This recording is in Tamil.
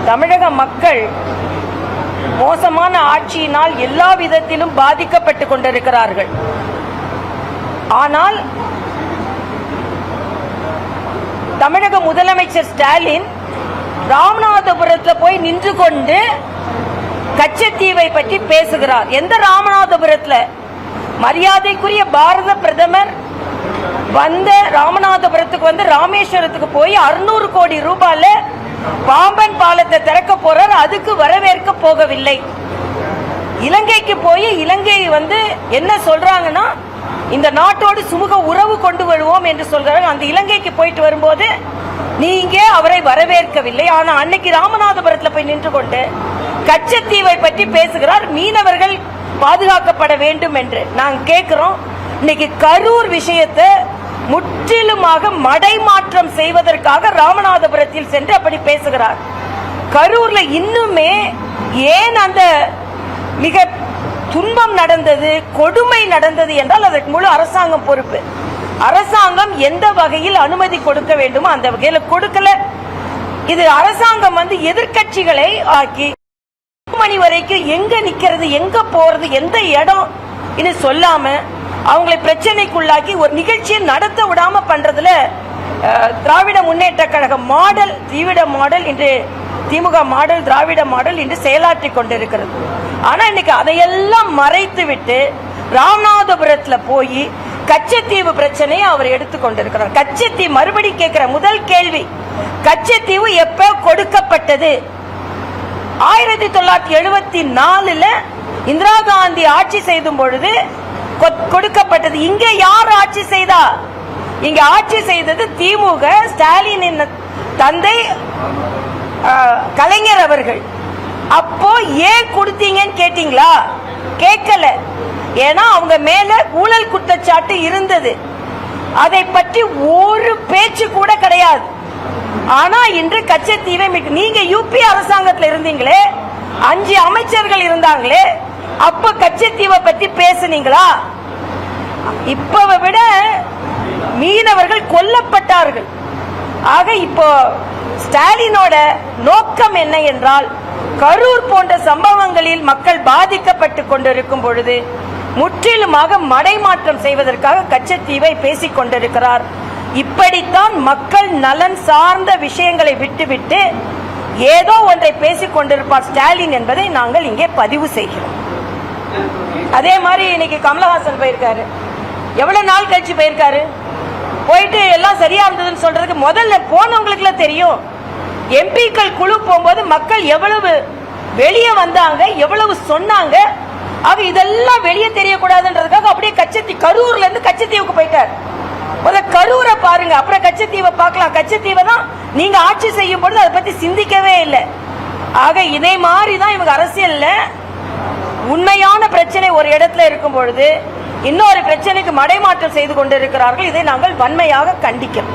தமிழக மக்கள் மோசமான ஆட்சியினால் எல்லா விதத்திலும் பாதிக்கப்பட்டு கொண்டிருக்கிறார்கள். ஆனால் தமிழக முதலமைச்சர் ஸ்டாலின் ராமநாதபுரத்தில் போய் நின்று கொண்டு கச்சத்தீவை பற்றி பேசுகிறார். எந்த ராமநாதபுரத்தில்? மரியாதைக்குரிய பாரத பிரதமர் வந்த ராமநாதபுரத்துக்கு வந்து ராமேஸ்வரத்துக்கு போய் 600 கோடி ரூபாயில பாம்பன் பாலத்தை திறக்க போறார். அதுக்கு வரவேற்க போகவில்லை. இலங்கைக்கு போய் இலங்கை வந்து என்ன சொல்றாங்கன்னா, இந்த நாட்டோடு சுமூக உறவு கொண்டு வருவோம் என்று சொல்றாங்க. அந்த இலங்கைக்கு போயிட்டு வரும்போது நீங்க அவரை வரவேற்கவில்லை. ஆனா அன்னைக்கு ராமநாதபுரத்தில் போய் நின்று கொண்டு கச்சத்தீவை பற்றி பேசுகிறார். மீனவர்கள் பாதுகாக்கப்பட வேண்டும் என்று நாங்க கேட்கிறோம். இன்னைக்கு கரூர் விஷயத்தை முற்றிலுமாக மடைமாற்றம் செய்வதற்காக ராமநாதபுரத்தில் சென்று அப்படி பேசுகிறார். கரூர்ல இன்னுமே ஏன் அந்த மிக துன்பம் நடந்தது, கொடுமை நடந்தது என்றால் அதற்கு முழு அரசாங்கம் பொறுப்பு. அரசாங்கம் எந்த வகையில் அனுமதி கொடுக்க வேண்டுமோ அந்த வகையில் கொடுக்கல. இது அரசாங்கம் வந்து எதிர்கட்சிகளை ஆக்கி மணி வரைக்கும் எங்க நிக்கிறது, எங்க போறது, எந்த இடம் இது சொல்லாம அவங்களை பிரச்சனைக்குள்ளாக்கி ஒரு நிகழ்ச்சியை நடத்த விடாம பண்றதுல திராவிட முன்னேற்ற கழக மாடல், திராவிட மாடல் இன்று திமுக மாடல், திராவிட மாடல் இன்று செயலாற்றி கொண்டிருக்கிறது. ஆனா இன்னைக்கு அதையெல்லாம் மறைத்து விட்டு ராமநாதபுரத்தில் போய் கச்சத்தீவு பிரச்சனையை அவர் எடுத்துக்கொண்டிருக்கிறார். கச்சத்தீவு மறுபடி கேட்கிற முதல் கேள்வி, கச்சத்தீவு எப்ப கொடுக்கப்பட்டது? 1974 இந்திரா காந்தி ஆட்சி செய்தும் பொழுது கொடுக்கப்பட்டது. இங்க யார் ஆட்சி செய்தா? இங்க ஆட்சி செய்தது திமுக, ஸ்டாலினின் தந்தை கலைஞர் அவர்கள். அப்போ ஏன் கொடுத்தீங்கன்னு கேட்டீங்களா? கேட்கல. ஏன்னா அவங்க மேல ஊழல் குற்றச்சாட்டு இருந்தது. அதை பற்றி ஒரு பேச்சு கூட கிடையாது. ஆனா இன்று கச்சத்தீவை நீங்க யூபி அரசாங்கத்தில் இருந்தீங்களே, 5 அமைச்சர்கள் இருந்தாங்களே, அப்ப கச்சத்தீவை பத்தி பேசுனீங்களா? இப்ப விட மீனவர்கள் கொல்லப்பட்டார்கள். ஆக இப்போ ஸ்டாலினோட நோக்கம் என்ன என்றால், கரூர் போன்ற சம்பவங்களில் மக்கள் பாதிக்கப்பட்டு கொண்டிருக்கும் பொழுது முற்றிலுமாக மடைமாற்றம் செய்வதற்காக கச்சத்தீவை பேசிக் கொண்டிருக்கிறார். இப்படித்தான் மக்கள் நலன் சார்ந்த விஷயங்களை விட்டுவிட்டு ஏதோ ஒன்றை பேசிக் கொண்டிருப்பார் ஸ்டாலின் என்பதை நாங்கள் இங்கே பதிவு செய்கிறோம். அதே மாதிரி இன்னைக்கு கமலஹாசன் போயிருக்காரு. எவ்வளவு நாள் கழிச்சு போயிருக்காரு? போயிட்டு எல்லாம் சரியா இருந்ததுன்னு சொல்றதுக்கு முதல்ல போனவங்களுக்கு தெரியும். எம்பிக்கள் குழு போகும்போது மக்கள் எவ்வளவு வெளியே வந்தாங்க, எவ்வளவு சொன்னாங்க. ஆக இதெல்லாம் வெளியே தெரியக்கூடாதுன்றதுக்காக அப்படியே கரூர்ல இருந்து கச்சத்தீவுக்கு போயிட்டார். கரூரை பாருங்க, அப்புறம் கச்சத்தீவை பார்க்கலாம். கச்சத்தீவை தான் நீங்க ஆட்சி செய்யும் பொழுது அதை பத்தி சிந்திக்கவே இல்லை. ஆக இதே மாதிரிதான் இவங்க அரசியல்ல உண்மையான பிரச்சனை ஒரு இடத்துல இருக்கும் பொழுது இன்னொரு பிரச்சனைக்கு மடைமாற்றம் செய்து கொண்டிருக்கிறார்கள். இதை நாங்கள் வன்மையாக கண்டிக்கிறோம்.